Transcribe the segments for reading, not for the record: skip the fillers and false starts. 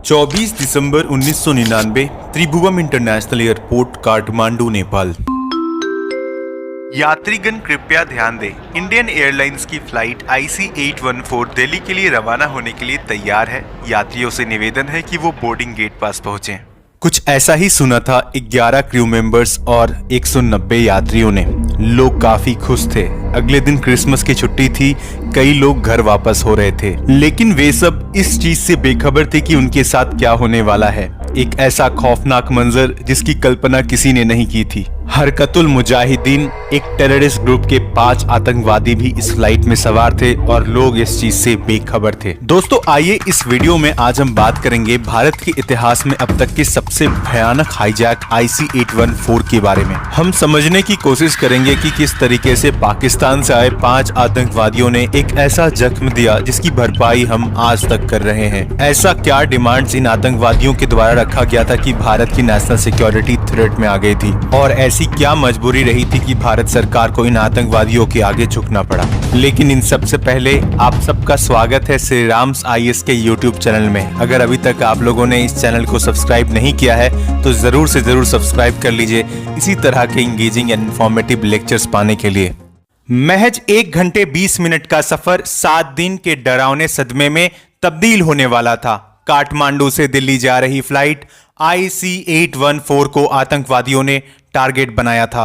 24 दिसंबर 1999 त्रिभुवन international airport Kathmandu Nepal. यात्रीगण कृपया ध्यान दें, इंडियन एयरलाइंस की फ्लाइट IC814 दिल्ली के लिए रवाना होने के लिए तैयार है। यात्रियों से निवेदन है कि वो बोर्डिंग गेट पास पहुंचें। कुछ ऐसा ही सुना था 11 क्रू मेंबर्स और 190 यात्रियों ने। लोग काफी खुश थे। अगले दिन क्रिसमस की छुट्टी थी, कई लोग घर वापस हो रहे थे, लेकिन वे सब इस चीज से बेखबर थे कि उनके साथ क्या होने वाला है। एक ऐसा खौफनाक मंजर जिसकी कल्पना किसी ने नहीं की थी। हरकतुल मुजाहिदीन एक टेररिस्ट ग्रुप के 5 आतंकवादी भी इस फ्लाइट में सवार थे और लोग इस चीज से बेखबर थे। दोस्तों, आइए इस वीडियो में आज हम बात करेंगे भारत के इतिहास में अब तक के सबसे भयानक हाईजैक IC814 के बारे में। हम समझने की कोशिश करेंगे कि किस तरीके से पाकिस्तान से आए 5 आतंकवादियों ने एक ऐसा जख्म दिया जिसकी भरपाई हम आज तक कर रहे हैं। ऐसा क्या डिमांड्स इन आतंकवादियों के द्वारा रखा गया था कि भारत की नेशनल सिक्योरिटी थ्रेट में आ गई थी, और ऐसी क्या मजबूरी रही थी कि भारत सरकार को इन आतंकवादियों के आगे झुकना पड़ा। लेकिन इन सबसे पहले आप सबका स्वागत है श्री राम्स IAS के YouTube चैनल में। अगर अभी तक आप लोगों ने इस चैनल को सब्सक्राइब नहीं किया है तो जरूर से जरूर सब्सक्राइब कर लीजिए इसी तरह के इंगेजिंग एंड इन्फॉर्मेटिव लेक्चर्स पाने के लिए। महज 1 घंटे 20 मिनट का सफर 7 दिन के डरावने सदमे में तब्दील होने वाला था। काठमांडू से दिल्ली जा रही फ्लाइट IC814 को आतंकवादियों ने टारगेट बनाया था।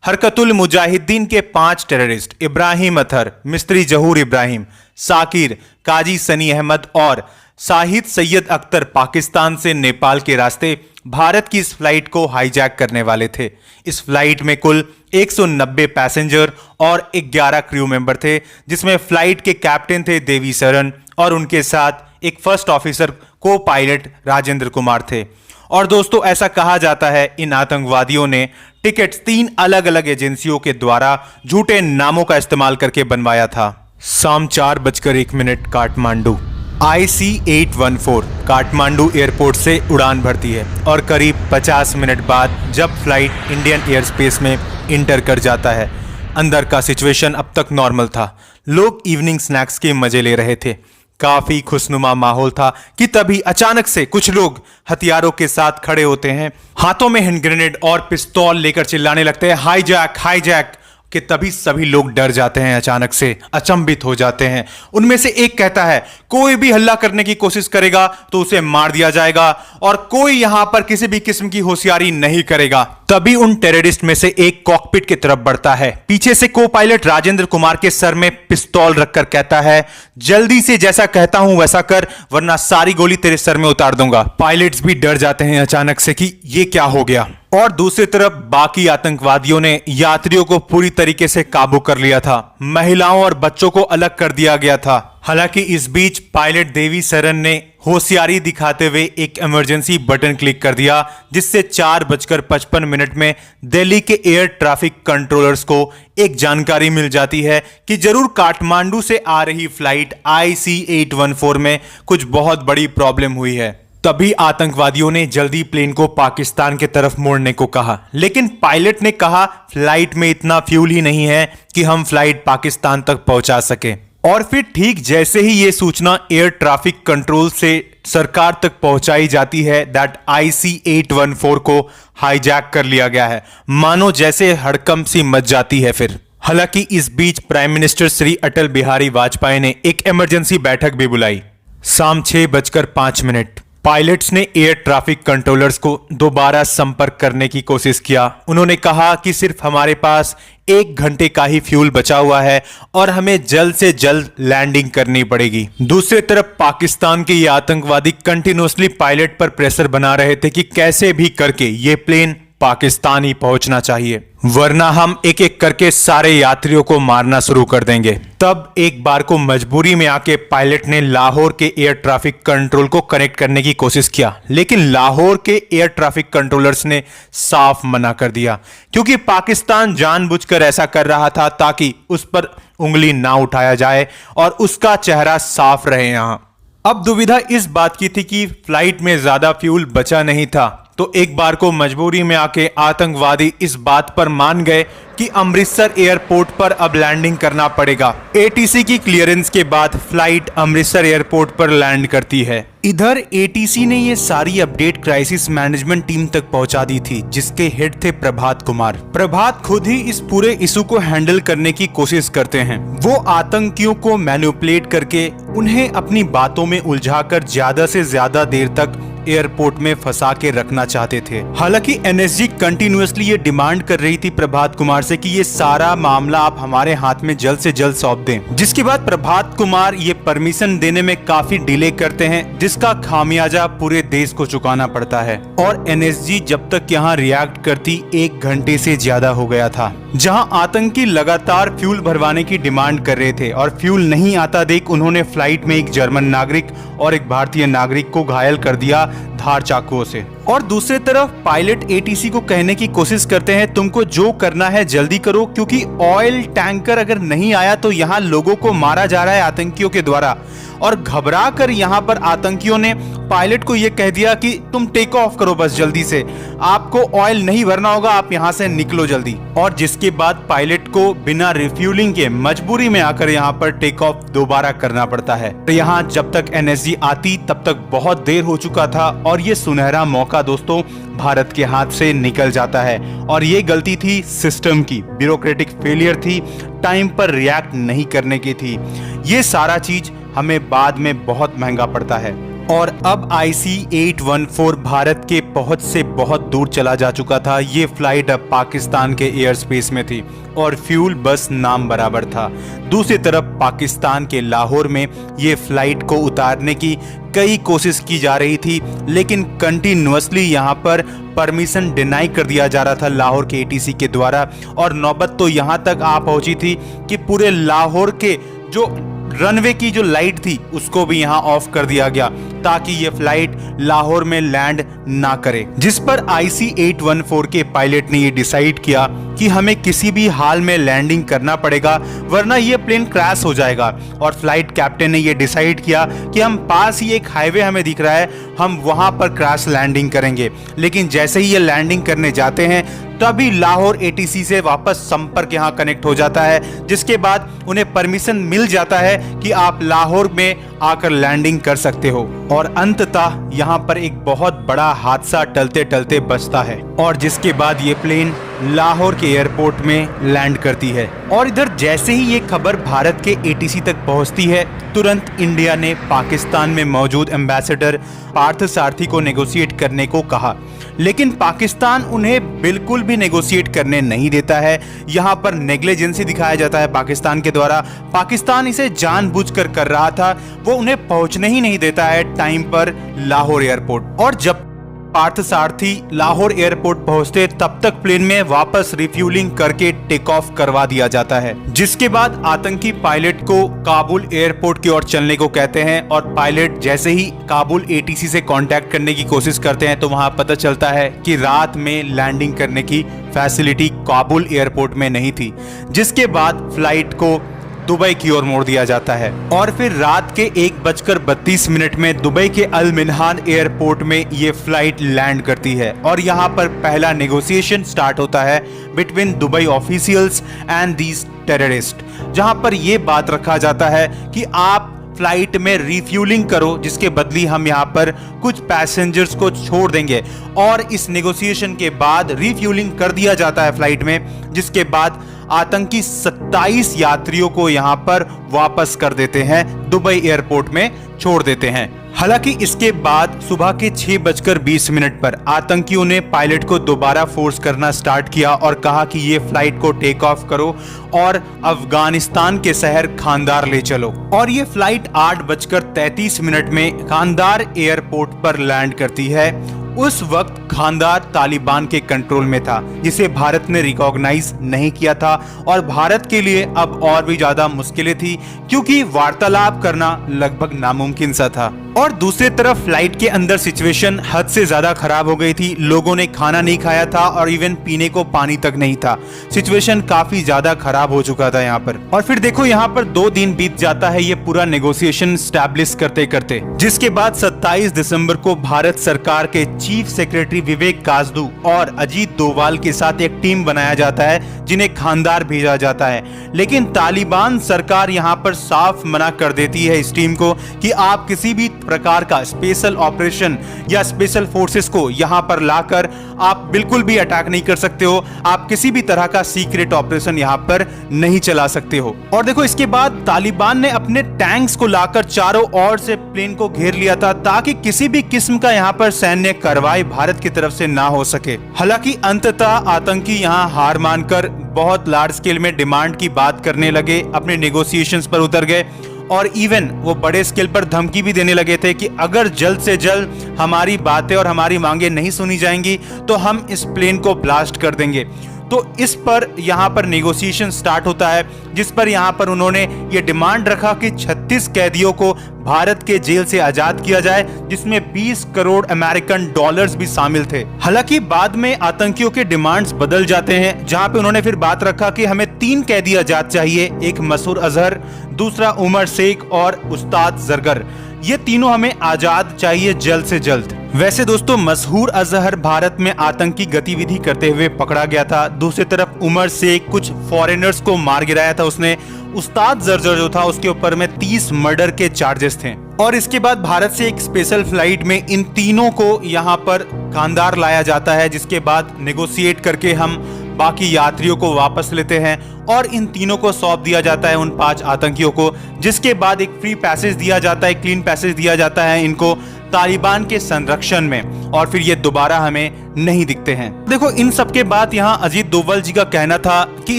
हरकतुल मुजाहिदीन के 5 टेररिस्ट इब्राहिम अतहर, मिस्त्री जहूर इब्राहिम, साकिर, काजी सनी अहमद और शाहिद सैयद अख्तर पाकिस्तान से नेपाल के रास्ते भारत की इस फ्लाइट को हाईजैक करने वाले थे। इस फ्लाइट में कुल 190 पैसेंजर और 11 क्रू मेंबर थे, जिसमें फ्लाइट के कैप्टन थे देवी सरन और उनके साथ एक फर्स्ट ऑफिसर को पायलट राजेंद्र कुमार थे। और दोस्तों, ऐसा कहा जाता है इन आतंकवादियों ने टिकट्स 3 अलग अलग एजेंसियों के द्वारा झूठे नामों का इस्तेमाल करके बनवाया था। शाम 4:01 काठमांडू। IC814 काठमांडू एयरपोर्ट से उड़ान भरती है और करीब 50 मिनट बाद जब फ्लाइट इंडियन एयर स्पेस में इंटर कर जाता है, अंदर का सिचुएशन अब तक नॉर्मल था। लोग इवनिंग स्नैक्स के मजे ले रहे थे। काफी खुशनुमा माहौल था कि तभी अचानक से कुछ लोग हथियारों के साथ खड़े होते हैं, हाथों में हैंड ग्रेनेड और पिस्तौल लेकर चिल्लाने लगते हैं, हाईजैक हाईजैक। कि तभी सभी लोग डर जाते हैं, अचानक से अचंभित हो जाते हैं। उनमें से एक कहता है, कोई भी हल्ला करने की कोशिश करेगा तो उसे मार दिया जाएगा और कोई यहां पर किसी भी किस्म की होशियारी नहीं करेगा। तभी उन टेररिस्ट में से एक कॉकपिट की तरफ बढ़ता है। पीछे से को पायलट राजेंद्र कुमार के सर में पिस्तौल रखकर कहता है, जल्दी से जैसा कहता हूं वैसा कर, वरना सारी गोली तेरे सर में उतार दूंगा। पायलट्स भी डर जाते हैं अचानक से कि ये क्या हो गया। और दूसरी तरफ बाकी आतंकवादियों ने यात्रियों को पूरी तरीके से काबू कर लिया था। महिलाओं और बच्चों को अलग कर दिया गया था। हालांकि इस बीच पायलट देवी सरन ने होशियारी दिखाते हुए एक इमरजेंसी बटन क्लिक कर दिया, जिससे 4:55 में दिल्ली के एयर ट्रैफिक कंट्रोलर्स को एक जानकारी मिल जाती है कि जरूर काठमांडू से आ रही फ्लाइट IC814 में कुछ बहुत बड़ी प्रॉब्लम हुई है। तभी आतंकवादियों ने जल्दी प्लेन को पाकिस्तान के तरफ मोड़ने को कहा, लेकिन पायलट ने कहा फ्लाइट में इतना फ्यूल ही नहीं है कि हम फ्लाइट पाकिस्तान तक पहुंचा सके। और फिर ठीक जैसे ही यह सूचना एयर ट्रैफिक कंट्रोल से सरकार तक पहुंचाई जाती है दैट IC814 को हाईजैक कर लिया गया है, मानो जैसे हड़कंप सी मच जाती है। फिर हालांकि इस बीच प्राइम मिनिस्टर श्री अटल बिहारी वाजपेयी ने एक इमरजेंसी बैठक भी बुलाई। शाम 6:05 पायलट्स ने एयर ट्रैफिक कंट्रोलर्स को दोबारा संपर्क करने की कोशिश किया। उन्होंने कहा कि सिर्फ हमारे पास 1 घंटे का ही फ्यूल बचा हुआ है और हमें जल्द से जल्द लैंडिंग करनी पड़ेगी। दूसरी तरफ पाकिस्तान के ये आतंकवादी कंटिन्यूअसली पायलट पर प्रेशर बना रहे थे कि कैसे भी करके ये प्लेन पाकिस्तान ही पहुंचना चाहिए, वरना हम एक एक करके सारे यात्रियों को मारना शुरू कर देंगे। तब एक बार को मजबूरी में आके पायलट ने लाहौर के एयर ट्रैफिक कंट्रोल को कनेक्ट करने की कोशिश किया, लेकिन लाहौर के एयर ट्रैफिक कंट्रोलर्स ने साफ मना कर दिया, क्योंकि पाकिस्तान जानबूझकर ऐसा कर रहा था ताकि उस पर उंगली ना उठाया जाए और उसका चेहरा साफ रहे। यहां अब दुविधा इस बात की थी कि फ्लाइट में ज्यादा फ्यूल बचा नहीं था, तो एक बार को मजबूरी में आके आतंकवादी इस बात पर मान गए कि अमृतसर एयरपोर्ट पर अब लैंडिंग करना पड़ेगा। ATC की क्लियरेंस के बाद फ्लाइट अमृतसर एयरपोर्ट पर लैंड करती है। इधर एटीसी ने ये सारी अपडेट क्राइसिस मैनेजमेंट टीम तक पहुंचा दी थी, जिसके हेड थे प्रभात कुमार। प्रभात खुद ही इस पूरे इशू को हैंडल करने की कोशिश करते हैं। वो आतंकियों को मैनिपुलेट करके उन्हें अपनी बातों में उलझाकर ज्यादा से ज्यादा देर तक एयरपोर्ट में फंसा के रखना चाहते थे। हालांकि एनएसजी कंटिन्यूअसली ये डिमांड कर रही थी प्रभात कुमार से कि ये सारा मामला आप हमारे हाथ में जल्द से जल्द सौंप दें, जिसके बाद प्रभात कुमार ये परमिशन देने में काफी डिले करते हैं, जिसका खामियाजा पूरे देश को चुकाना पड़ता है। और एनएसजी जब तक यहाँ रिएक्ट करती 1 घंटे से ज्यादा हो गया था। जहां आतंकी लगातार फ्यूल भरवाने की डिमांड कर रहे थे और फ्यूल नहीं आता देख उन्होंने फ्लाइट में एक जर्मन नागरिक और एक भारतीय नागरिक को घायल कर दिया धार चाकुओं से। और दूसरी तरफ पायलट एटीसी को कहने की कोशिश करते हैं तुमको जो करना है जल्दी करो, क्योंकि ऑयल टैंकर अगर नहीं आया तो यहाँ लोगों को मारा जा रहा है आतंकियों के द्वारा। और घबरा कर यहाँ पर आतंकियों ने पायलट को यह कह दिया कि तुम टेक ऑफ करो बस जल्दी से, आपको ऑयल नहीं भरना होगा, आप यहाँ से निकलो जल्दी। और जिसके बाद पायलट को बिना रिफ्यूलिंग के मजबूरी में आकर यहाँ पर टेक ऑफ दोबारा करना पड़ता है। तो यहाँ जब तक एनएसजी आती तब तक बहुत देर हो चुका था और ये सुनहरा मौका दोस्तों भारत के हाथ से निकल जाता है। और ये गलती थी सिस्टम की, ब्यूरोक्रेटिक फेलियर थी, टाइम पर रिएक्ट नहीं करने की थी। ये सारा चीज हमें बाद में बहुत महंगा पड़ता है। और अब IC-814 भारत के पहुंच से बहुत दूर चला जा चुका था। ये फ्लाइट अब पाकिस्तान के एयर स्पेस में थी और फ्यूल बस नाम बराबर था। दूसरी तरफ पाकिस्तान के लाहौर में ये फ्लाइट को उतारने की कई कोशिश की जा रही थी, लेकिन कंटिन्यूअसली यहाँ पर परमिशन डिनाई कर दिया जा रहा था लाहौर के एटीसी के द्वारा। और नौबत तो यहाँ तक आ पहुंची थी कि पूरे लाहौर के जो रनवे की जो लाइट थी उसको भी यहाँ ऑफ कर दिया गया ताकि ये फ्लाइट लाहौर में लैंड ना करे। जिस पर IC-814 के पायलट ने ये डिसाइड किया कि हमें किसी भी हाल में लैंडिंग करना पड़ेगा वरना ये प्लेन क्रैश हो जाएगा। और फ्लाइट कैप्टन ने ये डिसाइड किया कि हम पास ही एक हाईवे हमें दिख रहा है, हम वहां पर क्रैश लैंडिंग करेंगे। लेकिन जैसे ही ये लैंडिंग करने जाते हैं तभी लाहौर एटीसी से वापस संपर्क यहाँ कनेक्ट हो जाता है, जिसके बाद उन्हें परमिशन मिल जाता है कि आप लाहौर में आकर लैंडिंग कर सकते हो। और अंततः यहाँ पर एक बहुत बड़ा हादसा टलते टलते बचता है और जिसके बाद ये प्लेन लाहौर के एयरपोर्ट में लैंड करती है। और इधर जैसे ही ये खबर भारत के एटीसी तक पहुंचती है तुरंत इंडिया ने पाकिस्तान में मौजूद एम्बेसडर पार्थ सारथी को नेगोशिएट करने को कहा, लेकिन पाकिस्तान उन्हें बिल्कुल भी नेगोशिएट करने नहीं देता है। यहाँ पर नेग्लिजेंसी दिखाया जाता है पाकिस्तान के द्वारा। पाकिस्तान इसे जानबूझकर कर रहा था, वो उन्हें पहुंचने ही नहीं देता है टाइम पर लाहौर एयरपोर्ट। और जब पार्थ सारथी लाहौर एयरपोर्ट पहुंचते तब तक प्लेन में वापस रिफ्यूलिंग करके टेक ऑफ करवा दिया जाता है, जिसके बाद आतंकी पायलट को काबुल एयरपोर्ट की ओर चलने को कहते हैं। और पायलट जैसे ही काबुल एटीसी से कांटेक्ट करने की कोशिश करते हैं तो वहां पता चलता है कि रात में लैंडिंग करने की फैसिलिटी काबुल एयरपोर्ट में नहीं थी, जिसके बाद फ्लाइट को दुबई की ओर मोड़ दिया जाता है। और फिर रात के 1:32 में दुबई के अल मिनहान एयरपोर्ट में ये फ्लाइट लैंड करती है। और यहाँ पर पहला नेगोशिएशन स्टार्ट होता है between Dubai officials and these terrorist, जहाँ पर ये बात रखा जाता है कि आप फ्लाइट में रिफ्यूलिंग करो, जिसके बदली हम यहाँ पर कुछ पैसेंजर्स को छोड़ देंगे। और इस नेगोशिएशन के बाद रिफ्यूलिंग कर दिया जाता है फ्लाइट में, जिसके बाद आतंकी 27 यात्रियों को यहाँ पर वापस कर देते हैं, दुबई एयरपोर्ट में छोड़ देते हैं। हालांकि इसके बाद सुबह के 6:20 पर आतंकियों ने पायलट को दोबारा फोर्स करना स्टार्ट किया और कहा कि ये फ्लाइट को टेक ऑफ करो और अफगानिस्तान के शहर खांदार ले चलो। और ये फ्लाइट 8:33 में खांदार एयरपोर्ट पर लैंड करती है। उस वक्त खांदार तालिबान के कंट्रोल में था, जिसे भारत ने रिकॉग्नाइज नहीं किया था। और भारत के लिए अब और भी ज्यादा मुश्किलें थी, क्योंकि वार्तालाप करना लगभग नामुमकिन सा था। और दूसरी तरफ फ्लाइट के अंदर सिचुएशन हद से ज्यादा खराब हो गई थी। लोगों ने खाना नहीं खाया था और इवन पीने को पानी तक नहीं था। सिचुएशन काफी ज्यादा खराब हो चुका था यहाँ पर। और फिर देखो यहाँ पर 2 दिन बीत जाता है ये पूरा नेगोशिएशन स्टैब्लिश करते करते, जिसके बाद 27 दिसंबर को भारत सरकार के चीफ सेक्रेटरी विवेक काजदू और अजीत डोवाल के साथ एक टीम बनाया जाता है जिन्हें खानदार भेजा जाता है। लेकिन तालिबान सरकार यहां पर साफ मना कर देती है इस टीम को कि आप किसी भी प्रकार का स्पेशल ऑपरेशन या स्पेशल फोर्सेस को यहां पर लाकर आप बिल्कुल भी अटैक नहीं कर सकते हो, आप किसी भी तरह का सीक्रेट ऑपरेशन यहां पर नहीं चला सकते हो। और देखो इसके बाद तालिबान ने अपने टैंक्स को लाकर चारों ओर से प्लेन को घेर लिया था ताकि किसी भी किस्म का यहां पर सैन्य कार्रवाई भारत की तरफ से ना हो सके। हालांकि अंततः आतंकी यहां हार मानकर बहुत लार्ज स्केल में डिमांड की बात करने लगे, अपने नेगोशिएशंस पर उतर गए और इवन वो बड़े स्केल पर धमकी भी देने लगे थे कि अगर जल्द से जल्द हमारी बातें और हमारी मांगे नहीं सुनी जाएंगी तो हम इस प्लेन को ब्लास्ट कर देंगे। तो इस पर यहाँ पर नेगोशिएशन स्टार्ट होता है, जिस पर यहाँ पर उन्होंने ये डिमांड रखा कि 36 कैदियों को भारत के जेल से आजाद किया जाए, जिसमें 20 करोड़ अमेरिकन डॉलर्स भी शामिल थे। हालांकि बाद में आतंकियों के डिमांड्स बदल जाते हैं, जहां पे उन्होंने फिर बात रखा कि हमें 3 कैदी आजाद चाहिए, एक मसूद अजहर, दूसरा उमर शेख और उस्ताद जरगर। ये तीनों हमें आजाद चाहिए जल्द से जल्द। वैसे दोस्तों मसूद अजहर भारत में आतंकी गतिविधि करते हुए पकड़ा गया था। दूसरी तरफ उमर शेख कुछ फॉरेनर्स को मार गिराया था उसने। उस्ताद जरगर जो था उसके ऊपर में 30 मर्डर के चार्जेस थे। और इसके बाद भारत से एक स्पेशल फ्लाइट में इन तीनों को यहाँ पर कांधार लाया जाता है, जिसके बाद नेगोशिएट करके हम बाकी यात्रियों को वापस लेते हैं और इन तीनों को सौंप दिया जाता है उन 5 आतंकियों को, जिसके बाद एक फ्री पैसेज दिया जाता है, क्लीन पैसेज दिया जाता है इनको तालिबान के संरक्षण में, और फिर ये दोबारा हमें नहीं दिखते हैं। देखो इन सब के बाद यहाँ अजीत डोभाल जी का कहना था कि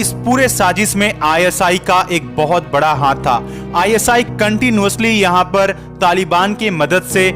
इस पूरे साजिश में आईएसआई का एक बहुत बड़ा हाथ था। आईएसआई कंटिन्यूअसली यहाँ पर तालिबान की मदद से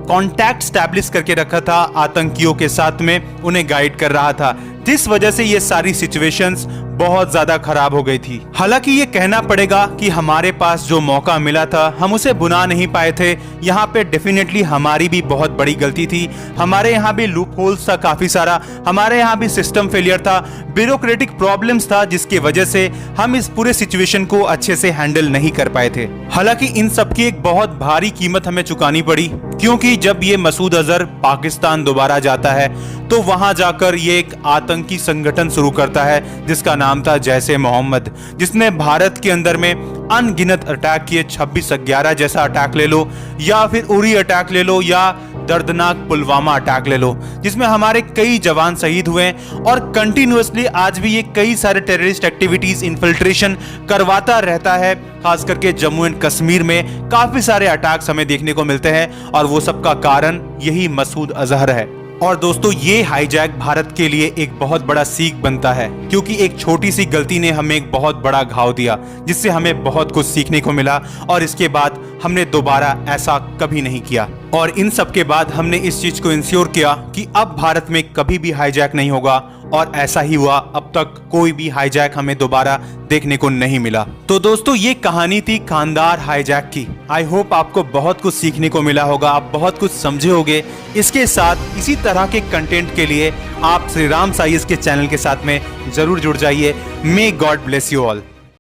कॉन्टैक्ट स्टैब्लिश करके रखा था आतंकियों के साथ में, उन्हें गाइड कर रहा था, जिस वजह से ये सारी सिचुएशंस बहुत ज्यादा खराब हो गई थी। हालांकि ये कहना पड़ेगा कि हमारे पास जो मौका मिला था हम उसे बुना नहीं पाए थे। यहाँ पे डेफिनेटली हमारी भी बहुत बड़ी गलती थी। हमारे यहाँ भी लूप होल्स था काफी सारा, हमारे यहाँ भी सिस्टम फेलियर था, ब्यूरोक्रेटिक प्रॉब्लम्स था, जिसकी वजह से हम इस पूरे सिचुएशन को अच्छे से हैंडल नहीं कर पाए थे। हालांकि इन सब की एक बहुत भारी कीमत हमें चुकानी पड़ी, क्योंकि जब ये मसूद अजहर पाकिस्तान दोबारा जाता है तो वहां जाकर ये एक आतंकी संगठन शुरू करता है जिसका नाम था जैसे मोहम्मद, जिसने भारत के अंदर में अनगिनत अटैक किए। 26/11 जैसा अटैक ले लो, या फिर उरी अटैक ले लो, या दर्दनाक पुलवामा अटैक ले लो, जिसमें हमारे कई जवान शहीद हुए। और कंटिन्यूअसली आज भी ये कई सारे टेररिस्ट एक्टिविटीज इन्फिल्ट्रेशन करवाता रहता है। खास करके जम्मू एंड कश्मीर में काफी सारे अटैक्स हमें देखने को मिलते हैं, और वो सब का कारण यही मसूद अजहर है। और दोस्तों ये हाईजैक भारत के लिए एक बहुत बड़ा सीख बनता है, क्योंकि एक छोटी सी गलती ने हमें एक बहुत बड़ा घाव दिया, जिससे हमें बहुत कुछ सीखने को मिला, और इसके बाद हमने दोबारा ऐसा कभी नहीं किया। और इन सब के बाद हमने इस चीज को इंश्योर किया कि अब भारत में कभी भी हाईजैक नहीं होगा, और ऐसा ही हुआ। अब तक कोई भी हाईजैक हमें दोबारा देखने को नहीं मिला। तो दोस्तों ये कहानी थी कांधार हाईजैक की। आई होप आपको बहुत कुछ सीखने को मिला होगा, आप बहुत कुछ समझे होंगे। इसके साथ इसी तरह के कंटेंट के लिए आप श्री राम साइंस के चैनल के साथ में जरूर जुड़ जाइए। May God bless you all.